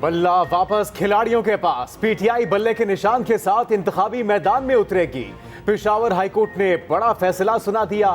बल्ला वापस खिलाड़ियों के पास। पीटीआई बल्ले के निशान के साथ इंतखाबी मैदान में उतरेगी। पेशावर हाईकोर्ट ने बड़ा फैसला सुना दिया।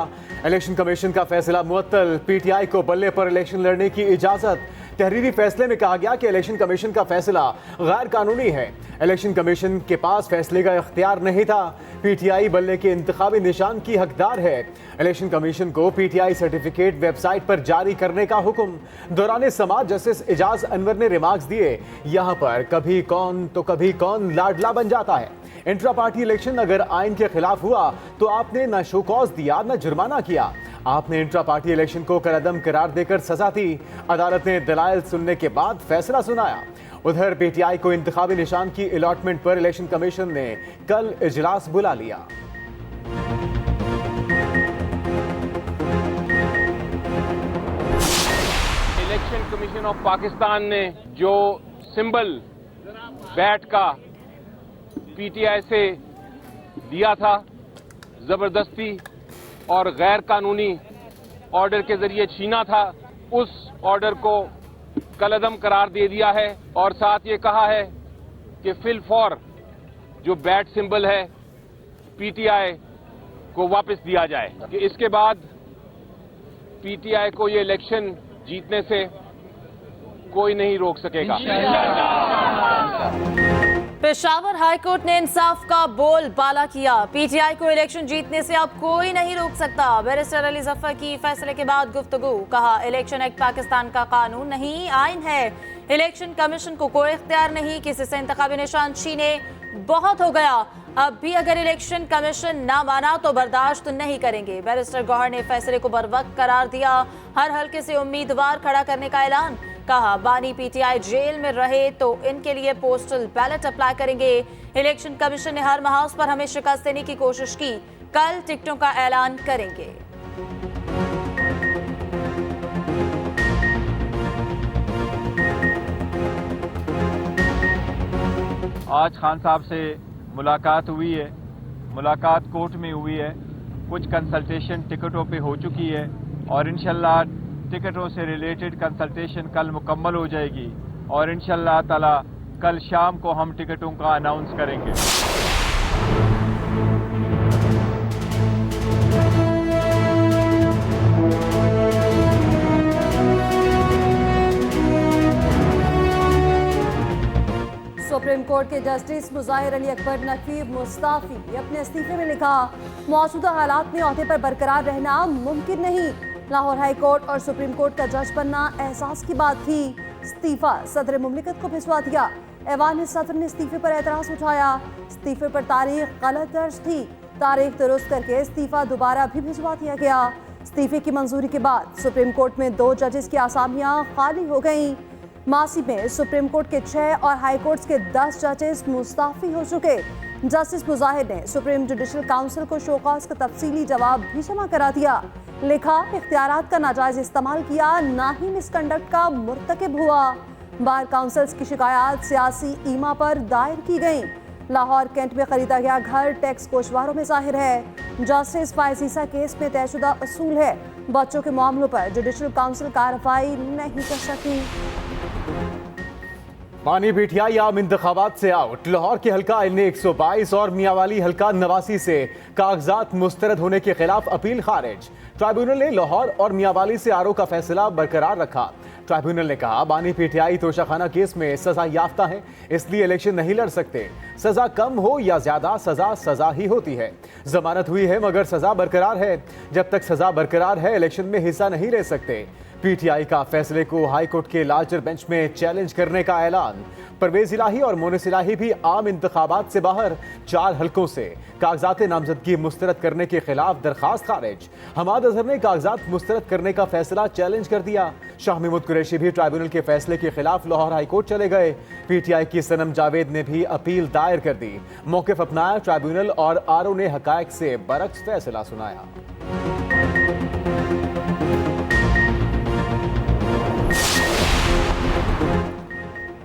इलेक्शन कमीशन का फैसला मुअत्तल। पीटीआई को बल्ले पर इलेक्शन लड़ने की इजाजत। तहरीरी फैसले में कहा गया कि इलेक्शन कमीशन का फैसला गैर कानूनी है। इलेक्शन कमीशन के पास फैसले का इख्तियार नहीं था। पीटीआई बल्ले के इंतखाबी निशान की हकदार है। इलेक्शन कमीशन को पीटीआई सर्टिफिकेट वेबसाइट पर जारी करने का हुक्म। दौरान समाअत जस्टिस एजाज अनवर ने रिमार्क्स दिए, यहाँ पर कभी कौन तो कभी कौन लाडला बन जाता है। इंट्रा पार्टी इलेक्शन अगर आइन के खिलाफ हुआ तो आपने न शो कॉज दिया न जुर्माना किया। आपने इंट्रा पार्टी इलेक्शन को कलअदम करार देकर सजा दी। अदालत ने दलाइल सुनने के बाद फैसला सुनाया। उधर पीटीआई को इंतखाबी निशान की अलॉटमेंट पर इलेक्शन कमीशन ने कल इजलास बुला लिया। इलेक्शन कमीशन ऑफ पाकिस्तान ने जो सिंबल बैट का पीटीआई से दिया था, जबरदस्ती और गैर कानूनी ऑर्डर के जरिए छीना था, उस ऑर्डर को कलअदम करार दे दिया है। और साथ ये कहा है कि फिल फॉर जो बैट सिंबल है पीटीआई को वापस दिया जाए, कि इसके बाद पीटीआई को ये इलेक्शन जीतने से कोई नहीं रोक सकेगा। पेशावर हाईकोर्ट ने इंसाफ का बोल बाला किया। पीटीआई को इलेक्शन जीतने से अब कोई नहीं रोक सकता। बैरिस्टर अली जफर की फैसले के बाद गुफ्तगू। कहा, इलेक्शन एक्ट पाकिस्तान का कानून नहीं, आइन है। इलेक्शन कमीशन को कोई इख्तियार नहीं किसी से इंतखाबी निशान छीने। बहुत हो गया, अब भी अगर इलेक्शन कमीशन ना माना तो बर्दाश्त नहीं करेंगे। बैरिस्टर गौहर ने फैसले को बरवक्त करार दिया। हर हल्के से उम्मीदवार खड़ा करने का ऐलान। कहा, बानी पीटीआई जेल में रहे तो इनके लिए पोस्टल बैलेट अप्लाई करेंगे। इलेक्शन कमीशन ने हर महाउस पर हमें शिकस्त देने की कोशिश की। कल टिकटों का ऐलान करेंगे। आज खान साहब से मुलाकात हुई है। मुलाकात कोर्ट में हुई है। कुछ कंसल्टेशन टिकटों पे हो चुकी है और इंशाल्लाह टिकटों से रिलेटेड कंसल्टेशन कल मुकम्मल हो जाएगी और इंशाल्लाह ताला कल शाम को हम टिकटों का अनाउंस करेंगे। सुप्रीम कोर्ट के जस्टिस मुजाहिर अली अकबर नकीब मुस्ताफी अपने इस्तीफे में लिखा, मौजूदा हालात में ओहदे पर बरकरार रहना मुमकिन नहीं। लाहौर हाई कोर्ट और सुप्रीम कोर्ट का जज बनना एहसास की बात थी। इस्तीफा सदर मुमलिकत को भिजवा दिया। ऐवान सदर ने इस्तीफे पर एतराज उठाया। इस्तीफे पर तारीख गलत दर्ज थी। तारीख दुरुस्त करके इस्तीफा दोबारा भी भिजवा दिया गया। इस्तीफे की मंजूरी के बाद सुप्रीम कोर्ट में 2 जजेस की आसामियां खाली हो गईं। मासी में सुप्रीम कोर्ट के 6 और हाई कोर्ट के 10 जजेस मुस्ताफी हो चुके। जस्टिस मुजाहिर ने सुप्रीम जुडिशल काउंसिल को शोकॉज का तफसीली जवाब भी जमा करा दिया। लिखा, इख्तियारात का नाजायज इस्तेमाल किया, ना ही मिसकंडक्ट का मुर्तकिब हुआ। बार काउंसिल्स की शिकायत सियासी ईमा पर दायर की गई। लाहौर कैंट में खरीदा गया घर टैक्स कोशवारों में जाहिर है। जस्टिस फायजीसा केस में तयशुदा असूल है। बच्चों के मामलों पर जुडिशल काउंसिल कार्रवाई नहीं कर सकी। बानी पीटीआई आम इंतखाबात से आउट। लाहौर के हल्का एलने 122 और मियांवाली हल्का 89 से कागजात मुस्तरद होने के खिलाफ अपील खारिज। ट्राइब्यूनल ने लाहौर और मियांवाली से आरओ का फैसला बरकरार रखा। ट्राइब्यूनल ने कहा, बानी पीटीआई तोशाखाना केस में सजा याफ्ता है, इसलिए इलेक्शन नहीं लड़ सकते। सजा कम हो या ज्यादा, सजा सजा ही होती है। जमानत हुई है मगर सजा बरकरार है। जब तक सजा बरकरार है इलेक्शन में हिस्सा नहीं ले सकते। पीटीआई का फैसले को हाईकोर्ट के लार्जर बेंच में चैलेंज करने का ऐलान। परवेज इलाही और मोनिस इलाही भी आम इंतखाबात से बाहर। 4 हल्कों से कागजात नामजदगी मुस्तरद करने के खिलाफ दरखास्त खारिज। हमाद अजहर ने कागजात मुस्तरद करने का फैसला चैलेंज कर दिया। शाह महमूद कुरैशी भी ट्राइब्यूनल के फैसले के खिलाफ लाहौर हाईकोर्ट चले गए। पीटीआई की सनम जावेद ने भी अपील दायर कर दी। मौक़िफ़ अपनाया। ट्राइब्यूनल और आरओ ने हकायक से बरक्स फैसला सुनाया।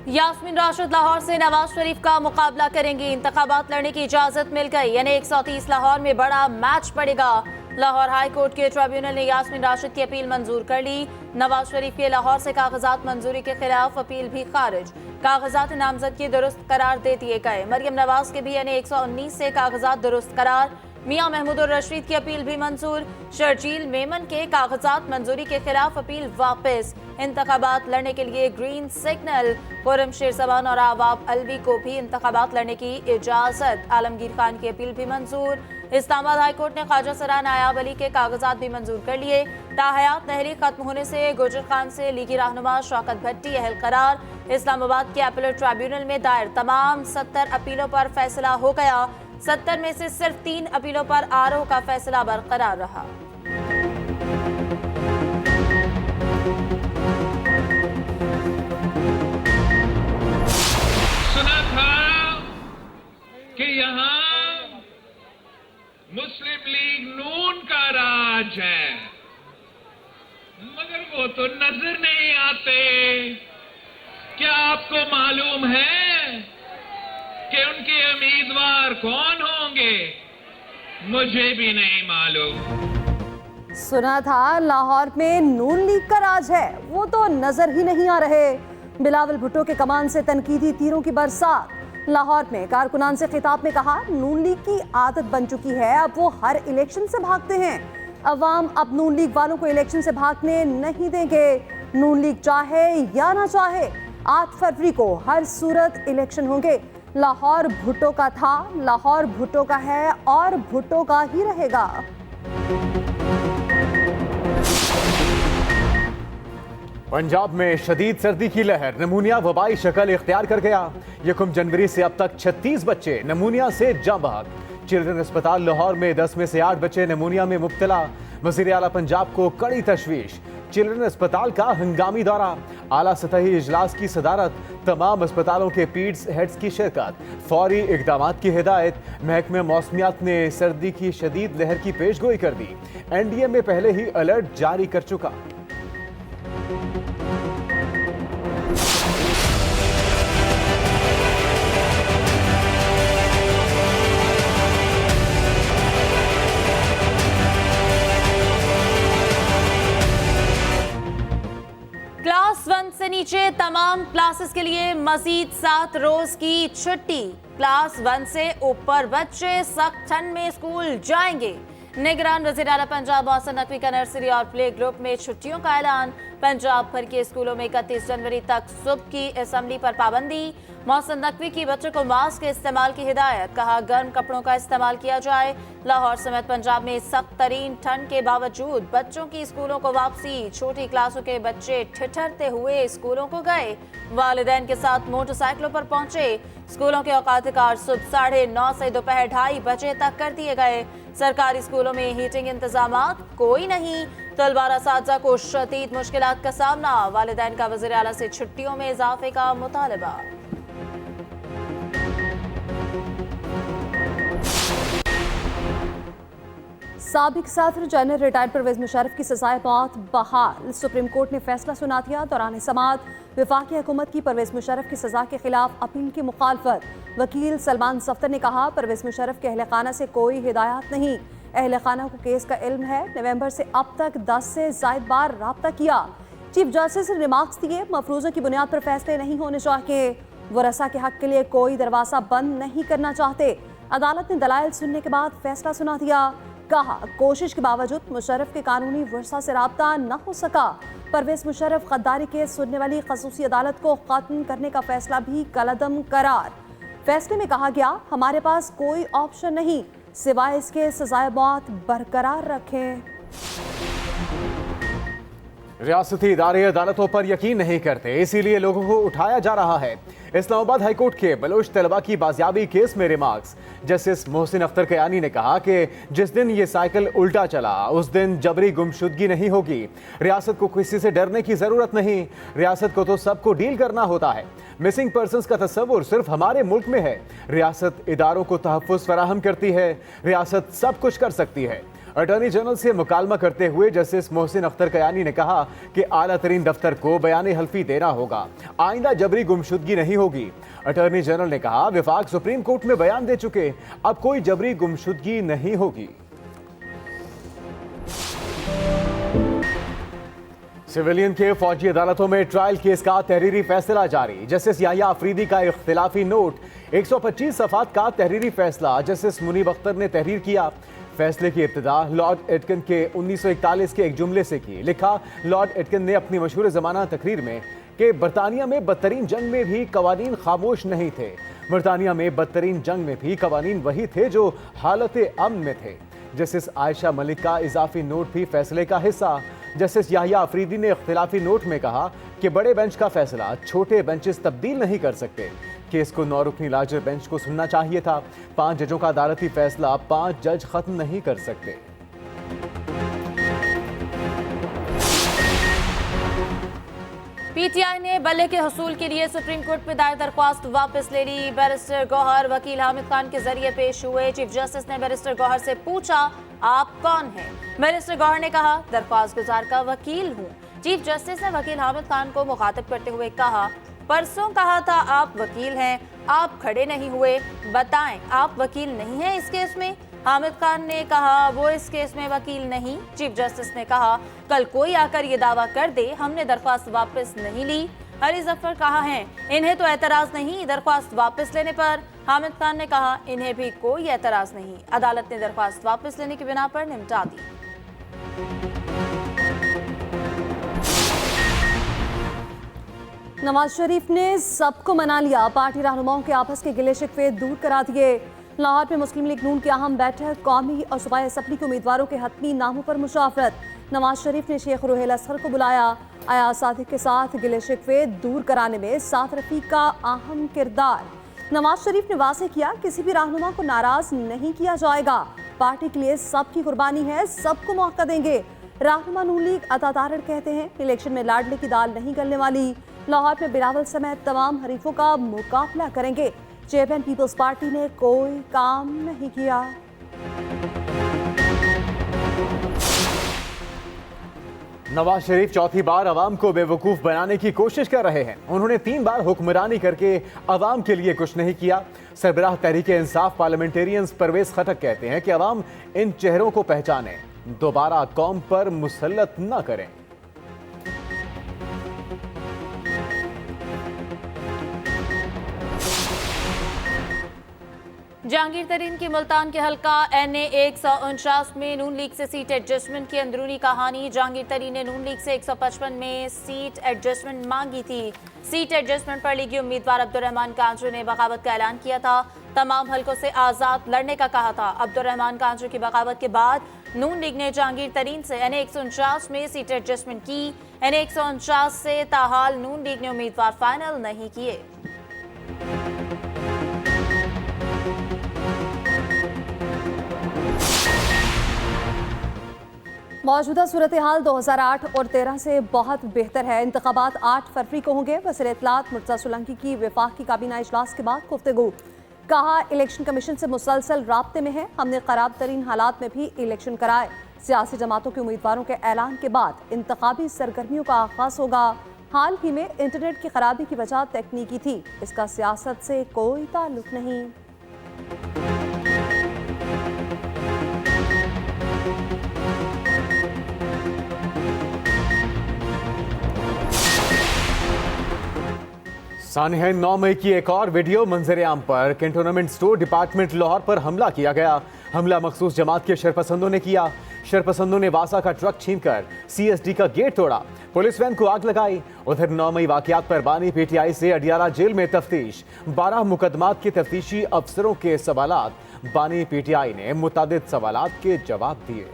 यास्मीन राशिद लाहौर से नवाज शरीफ का मुकाबला करेंगी। इंतखाबात लड़ने की इजाजत मिल गई, यानी 130 लाहौर में बड़ा मैच पड़ेगा। लाहौर हाई कोर्ट के ट्रिब्यूनल ने यास्मीन राशिद की अपील मंजूर कर ली। नवाज शरीफ के लाहौर से कागजात मंजूरी के खिलाफ अपील भी खारिज। कागजात नामजदगी दुरुस्त करार दे दिए गए। मरियम नवाज के भी यानी 119 से कागजात दुरुस्त करार। मियां महमूद और रशीद की अपील भी मंजूर। शर्जील मेमन के कागजात मंजूरी के खिलाफ अपील वापस। इंतखाबात लड़ने के लिए ग्रीन सिग्नल। खुर्रम शेर जबान और आवाब अलवी को भी इंतखाबात लड़ने की इजाजत। आलमगीर खान की अपील भी मंजूर। इस्लामाबाद हाईकोर्ट ने ख्वाजा सरा नायाब अली के कागजात भी मंजूर कर लिए। ताहयात तहरीक खत्म होने से गुजर खान से लीगी रहनुमा शौकत भट्टी अहल करार। इस्लामाबाद के अपीलेट ट्रिब्यूनल में दायर तमाम 70 अपीलों पर फैसला हो गया। 70 में से सिर्फ 3 अपीलों पर आरओ का फैसला बरकरार रहा। सुना था कि यहाँ मुस्लिम लीग नून का राज है, मगर वो तो नजर नहीं आते। क्या आपको मालूम है कि उनके उम्मीदवार कौन होंगे? मुझे भी नहीं मालूम। सुना था लाहौर में नून लीग का राज है, वो तो नजर ही नहीं आ रहे। बिलावल भुट्टो के कमान से तनकीदी तीरों की बरसात। लाहौर में कारकुनान से खिताब में कहा, नून लीग की आदत बन चुकी है, अब वो हर इलेक्शन से भागते हैं। अवाम अब नून लीग वालों को इलेक्शन से भागने नहीं देंगे। नून लीग चाहे या ना चाहे 8 फरवरी को हर सूरत इलेक्शन होंगे। लाहौर भुट्टो का था, लाहौर भुट्टो का है और भुट्टो का ही रहेगा। पंजाब में शदीद सर्दी की लहर, नमूनिया वबाई शक्ल इख्तियार कर गया। 1 जनवरी से अब तक 36 बच्चे नमूनिया से जाँ बहक। चिल्ड्रन अस्पताल लाहौर में 10 में से 8 बच्चे नमूनिया में मुब्तला। वज़ीर आला पंजाब को कड़ी तशवीश। चिल्ड्रन अस्पताल का हंगामी दौरा। आला सतही इजलास की सदारत। तमाम अस्पतालों के पीड्स हेड्स की शिरकत। फौरी इकदामात की हिदायत। महकमे मौसमियात ने सर्दी की शदीद लहर की पेशगोई कर दी। NDA में पहले ही अलर्ट जारी कर चुका। क्लास 1 से नीचे तमाम क्लासेस के लिए मजीद 7 रोज की छुट्टी। क्लास 1 से ऊपर बच्चे सख्त ठंड में स्कूल जाएंगे। निगरान वज़ीर आला पंजाब मोहसिन नकवी का नर्सरी और प्ले ग्रुप में छुट्टियों का ऐलान। पंजाब भर के स्कूलों में 31 जनवरी तक सुबह की असेंबली पर पाबंदी। मोहसिन नकवी की बच्चों को मास्क के इस्तेमाल की हिदायत। कहा, गर्म कपड़ों का इस्तेमाल किया जाए। लाहौर समेत पंजाब में सख्त तरीन ठंड के बावजूद बच्चों की स्कूलों को वापसी। छोटी क्लासों के बच्चे ठिठुरते हुए स्कूलों को गए। वालिदैन के साथ मोटरसाइकिलों पर पहुंचे। स्कूलों के औकात कार सुबह 9:30 से दोपहर 2:30 बजे तक कर दिए गए। सरकारी स्कूलों में हीटिंग इंतजामात कोई नहीं। तलबार असातिज़ा को शदीद मुश्किलात का सामना। वालिदैन का वज़ीर आला से छुट्टियों में इजाफे का मुतालबा। साबिक सदर जनरल रिटायर्ड परवेज मुशर्रफ की सजाए मौत बहाल। सुप्रीम कोर्ट ने फैसला सुना दिया। दौरान समाअत वफाकी हुकूमत की परवेज मुशर्रफ की सजा के खिलाफ अपील की मुखालफत। वकील सलमान सफ्तर ने कहा, परवेज मुशर्रफ के अहल खाना से कोई हिदायत नहीं। अहल खाना को केस का इल्म है। नवंबर से अब तक 10 से ज़ायद बार राब्ता किया। चीफ जस्टिस ने रिमार्क्स दिए, मफरूज़ों की बुनियाद पर फैसले नहीं होने चाहिए। वरसा के हक के लिए कोई दरवाज़ा बंद नहीं करना चाहते। अदालत ने दलाइल सुनने के बाद फैसला सुना दिया। कहा, कोशिश के बावजूद मुशर्रफ के कानूनी वर्सा से राब्ता न हो सका। परवेज मुशर्रफ गद्दारी केस सुनने वाली खसूसी अदालत को खत्म करने का फैसला भी कलअदम करार। फैसले में कहा गया, हमारे पास कोई ऑप्शन नहीं सिवाय इसके सजाए मौत बरकरार रखें। रियासती इदारे अदालतों पर यकीन नहीं करते, इसीलिए लोगों को उठाया जा रहा है। इस्लामाबाद हाईकोर्ट के बलोच तलबा की बाजियाबी केस में रिमार्क्स। जस्टिस मोहसिन अख्तर कयानी ने कहा कि जिस दिन ये साइकिल उल्टा चला उस दिन जबरी गुमशुदगी नहीं होगी। रियासत को किसी से डरने की जरूरत नहीं। रियासत को तो सबको डील करना होता है। मिसिंग पर्सन्स का तस्वुर सिर्फ हमारे मुल्क में है। रियासत इदारों को तहफ़्फ़ुज़ फराहम करती है। रियासत सब कुछ कर सकती है। अटॉर्नी जनरल से मुकालमा करते हुए जस्टिस मोहसिन अख्तर कयानी ने कहा कि आला तरीन दफ्तर को बयान हल्फी देना होगा। आइंदा जबरी गुमशुदगी नहीं होगी। अटॉर्नी जनरल ने कहा, विफाक सुप्रीम कोर्ट में बयान दे चुके, अब कोई जबरी गुमशुदगी नहीं होगी। सिविलियन के फौजी अदालतों में ट्रायल केस का तहरीरी फैसला जारी। जस्टिस याहिया अफरीदी का इख्तिलाफी नोट, 125 सफ़ात का तहरीरी फैसला जस्टिस मुनीब अख्तर ने तहरीर किया। फैसले की इब्तिदा लॉर्ड एटकन के 1941 के एक जुमले से की। लिखा, लॉर्ड एटकन ने अपनी मशहूर ज़माना तकरीर में कि बरतानिया में बदतरीन जंग में भी कवानीन खामोश नहीं थे। बरतानिया में बदतरीन जंग में भी कवानीन वही थे जो हालत अमन में थे। जस्टिस आयशा मलिक का इजाफी नोट भी फैसले का हिस्सा। जस्टिस याहिया अफरीदी ने इख्तिलाफी नोट में कहा कि बड़े बेंच का फैसला छोटे बेंचेस तब्दील नहीं कर सकते। केस को 9 रुकनी लार्जर बेंच को सुनना चाहिए था। 5 जजों का अदालती फैसला 5 जज खत्म नहीं कर सकते। पीटीआई ने बल्ले के हसूल के लिए सुप्रीम कोर्ट में दायर दरख्वास्त वापस ले ली। बैरिस्टर गौहर वकील हामिद खान के जरिए पेश हुए। चीफ जस्टिस ने बैरिस्टर गौहर से पूछा, आप कौन हैं? बैरिस्टर गौहर ने कहा, दरख्वास्त गुजार का वकील हूँ। चीफ जस्टिस ने वकील हामिद खान को मुखातिब करते हुए कहा, परसों कहा था आप वकील हैं, आप खड़े नहीं हुए, बताएं आप वकील नहीं हैं इस केस में? हामिद खान ने कहा, वो इस केस में वकील नहीं। चीफ जस्टिस ने कहा, कल कोई आकर ये दावा कर दे हमने दरख्वास्त वापस नहीं ली। अली जफर कहा है, इन्हें तो एतराज नहीं दरख्वास्त वापस लेने पर। हामिद खान ने कहा, इन्हें भी कोई एतराज नहीं। अदालत ने दरख्वास्त वापस लेने की बिना पर निपटा दी। नवाज शरीफ ने सबको मना लिया। पार्टी रहनुमाओं के आपस के गिले शिकवे दूर करा दिए। लाहौर में मुस्लिम लीग नून की अहम बैठक, कौमी और सूबाई असम्बली के उम्मीदवारों के हतमी नामों पर मुशावरत। नवाज शरीफ ने शेख रुहेल असगर को बुलाया। अयाज सादिक के साथ गिले शिकवे दूर कराने में साथ रफीक का अहम किरदार। नवाज शरीफ ने वाज़ेह किया, किसी भी रहनुमा को नाराज नहीं किया जाएगा। पार्टी के लिए सबकी कुर्बानी है, सबको मौका देंगे। रहनुमा नून लीग अता तारड़ कहते हैं, इलेक्शन में लाडले की दाल नहीं गलने वाली। लाहौर में बिलावल समेत तमाम हरीफों का मुकाबला करेंगे। चेयरमैन पीपल्स पार्टी ने कोई काम नहीं किया। नवाज शरीफ चौथी बार अवाम को बेवकूफ बनाने की कोशिश कर रहे हैं। उन्होंने 3 बार हुक्मरानी करके अवाम के लिए कुछ नहीं किया। सरबराह तहरीक इंसाफ पार्लियामेंटेरियंस परवेज खटक कहते हैं कि अवाम इन चेहरों को पहचाने, दोबारा कौम पर मुसल्लत न करें। जहांगीर तरीन की मुल्तान के हल्का NA 149 में नून लीग से सीट एडजस्टमेंट की अंदरूनी कहानी। जहांगीर तरीन ने नून लीग से 155 में सीट एडजस्टमेंट मांगी थी। सीट एडजस्टमेंट पर लीगी उम्मीदवार अब्दुर्रहमान कांजू ने बगावत का ऐलान किया था। तमाम हल्कों से आजाद लड़ने का कहा था। अब्दुर्रहमान कांजू की बगावत के बाद नून लीग ने जहांगीर तरीन से NA 149 में सीट एडजस्टमेंट की। NA 149 से ताहाल नून लीग ने उम्मीदवार फाइनल नहीं किए। मौजूदा सूरत हाल 2008 और 13 से बहुत बेहतर है। इंतखाबात 8 फरवरी को होंगे। वज़ीर इत्तलात मुर्तज़ा सोलंकी की वफाकी काबीना इजलास के बाद गुफ्तगू। कहा, इलेक्शन कमीशन से मुसलसल राब्ते में है, हमने खराब तरीन हालात में भी इलेक्शन कराए। सियासी जमातों के उम्मीदवारों के ऐलान के बाद इंतखाबी सरगर्मियों का आगाज होगा। हाल ही में इंटरनेट की खराबी की वजह तकनीकी थी, इसका सियासत से कोई ताल्लुक नहीं। सानिया 9 मई की एक और वीडियो मंजर आम पर। कैंटोनमेंट स्टोर डिपार्टमेंट लाहौर पर हमला किया गया। हमला मखसूस जमात के शरपसंदों ने किया। शरपसंदों ने वासा का ट्रक छीनकर CSD का गेट तोड़ा, पुलिस वैन को आग लगाई। उधर 9 मई वाकयात पर बानी PTI से अडियाला जेल में तफ्तीश। 12 मुकदमात के तफ्तीशी अफसरों के सवालात। बानी PTI ने मुतादिद सवालात के जवाब दिए।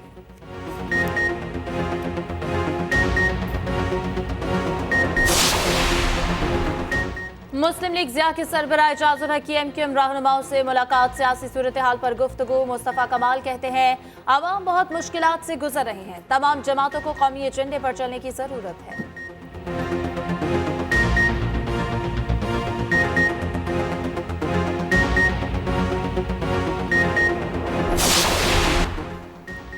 मुस्लिम लीग ज़िया के सरबराह इजाज़ुल हकीम MQM रहनुमाओं से मुलाकात। सियासी सूरत हाल पर गुफ्तगू। मुस्तफ़ा कमाल कहते हैं, अवाम बहुत मुश्किलात से गुजर रहे हैं, तमाम जमातों को कौमी एजेंडे पर चलने की ज़रूरत है।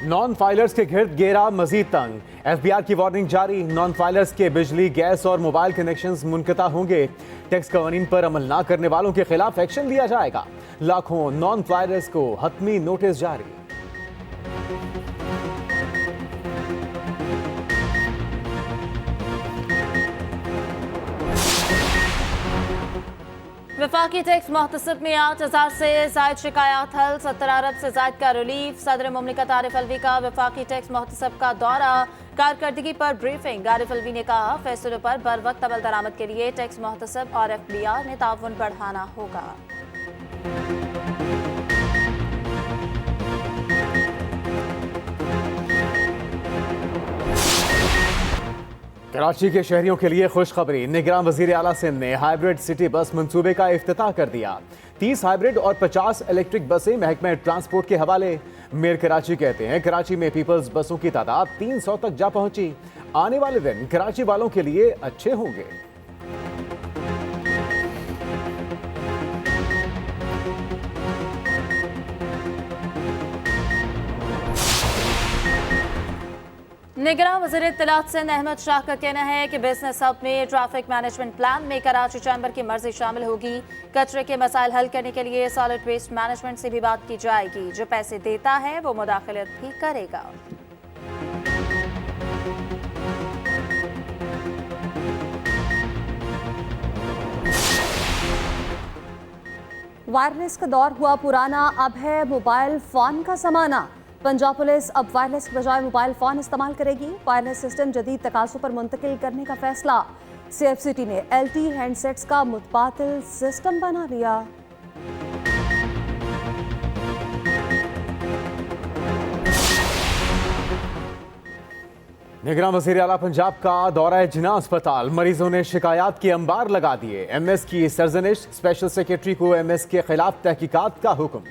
नॉन फाइलर्स के गिर्द घेरा मजीद तंग। FBI की वार्निंग जारी। नॉन फाइलर्स के बिजली, गैस और मोबाइल कनेक्शंस मुनक़ता होंगे। टैक्स कवानीन पर अमल न करने वालों के खिलाफ एक्शन लिया जाएगा। लाखों नॉन फाइलर्स को हतमी नोटिस जारी। वफाकी टैक्स मुहतसब में 8,000 से जायद शिकायत हल, 70 अरब से जायद का रिलीफ। सदर मुमलिकत आरिफ अलवी का वफाकी टैक्स मुहतसब का दौरा, कारकर्दगी पर ब्रीफिंग। आरिफ अलवी ने कहा फैसलों पर बर वक्त अमल दरामद के लिए टैक्स मुहतसब और FBR ने ताउन बढ़ाना होगा। कराची के शहरियों के लिए खुशखबरी, निगरान वजीर आला सिंध ने हाइब्रिड सिटी बस मंसूबे का इफ्तिताह कर दिया। 30 हाइब्रिड और 50 इलेक्ट्रिक बसें महकमा ट्रांसपोर्ट के हवाले। मेयर कराची कहते हैं कराची में पीपल्स बसों की तादाद 300 तक जा पहुंची। आने वाले दिन कराची वालों के लिए अच्छे होंगे। निगरान वज़ीर इत्तलात सिंध अहमद शाह का कहना है कि बिजनेस हब में ट्रैफिक मैनेजमेंट प्लान में कराची चैम्बर की मर्जी शामिल होगी। कचरे के मसाइल हल करने के लिए सॉलिड वेस्ट मैनेजमेंट से भी बात की जाएगी। जो पैसे देता है वो मुदाखलत भी करेगा। वायरलेस का दौर हुआ पुराना, अब है मोबाइल फोन का ज़माना। पंजाब पुलिस अब वायरलेस के बजाय मोबाइल फ़ोन इस्तेमाल करेगी। वायरलेस सिस्टम जदीद तकाज़ों पर मुंतकिल करने का फैसला। CFCT ने LT हैंडसेट्स का मुतबादिल सिस्टम बना लिया। निगरान वज़ीर आला पंजाब का दौरा जिना अस्पताल, मरीजों ने शिकायत के अंबार लगा दिए। MS की सरजनिश, स्पेशल सेक्रेटरी को MS के खिलाफ तहकीकात का हुक्म।